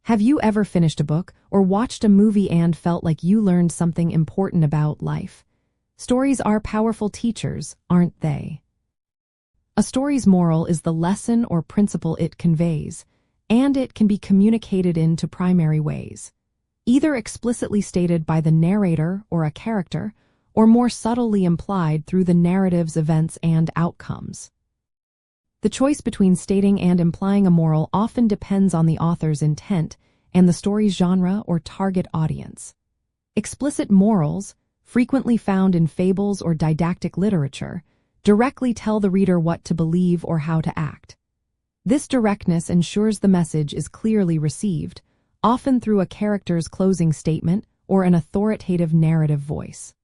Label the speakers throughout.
Speaker 1: Have you ever finished a book or watched a movie and felt like you learned something important about life? Stories are powerful teachers, aren't they? A story's moral is the lesson or principle it conveys, and it can be communicated in two primary ways, either explicitly stated by the narrator or a character, or more subtly implied through the narrative's events and outcomes. The choice between stating and implying a moral often depends on the author's intent and the story's genre or target audience. Explicit morals, frequently found in fables or didactic literature, directly tell the reader what to believe or how to act. This directness ensures the message is clearly received, often through a character's closing statement or an authoritative narrative voice.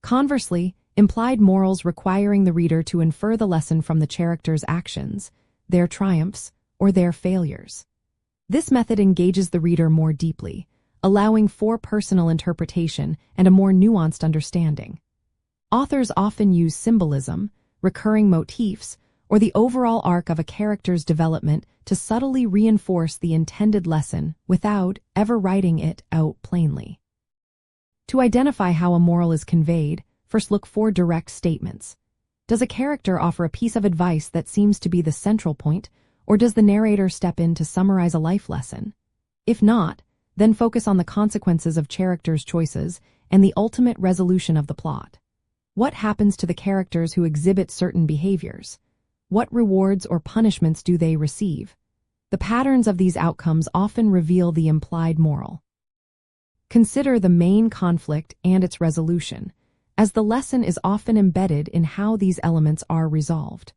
Speaker 1: Conversely, implied morals requiring the reader to infer the lesson from the character's actions, their triumphs, or their failures. This method engages the reader more deeply, allowing for personal interpretation and a more nuanced understanding. Authors often use symbolism, recurring motifs, or the overall arc of a character's development to subtly reinforce the intended lesson without ever writing it out plainly. To identify how a moral is conveyed, first look for direct statements. Does a character offer a piece of advice that seems to be the central point, or does the narrator step in to summarize a life lesson? If not, then focus on the consequences of characters' choices and the ultimate resolution of the plot. What happens to the characters who exhibit certain behaviors? What rewards or punishments do they receive? The patterns of these outcomes often reveal the implied moral. Consider the main conflict and its resolution, as the lesson is often embedded in how these elements are resolved.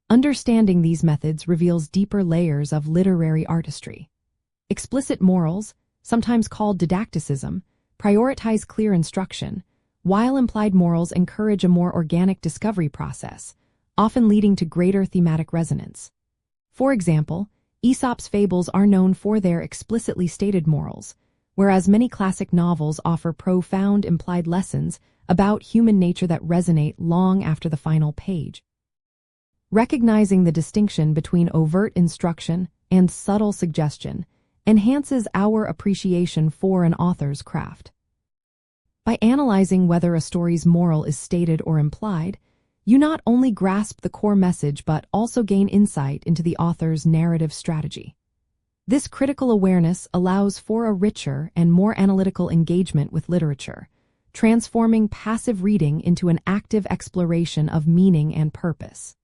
Speaker 1: Understanding these methods reveals deeper layers of literary artistry. Explicit morals, sometimes called didacticism, prioritize clear instruction, while implied morals encourage a more organic discovery process, often leading to greater thematic resonance. For example, Aesop's fables are known for their explicitly stated morals, whereas many classic novels offer profound implied lessons about human nature that resonate long after the final page. Recognizing the distinction between overt instruction and subtle suggestion enhances our appreciation for an author's craft. By analyzing whether a story's moral is stated or implied, you not only grasp the core message but also gain insight into the author's narrative strategy. This critical awareness allows for a richer and more analytical engagement with literature, transforming passive reading into an active exploration of meaning and purpose.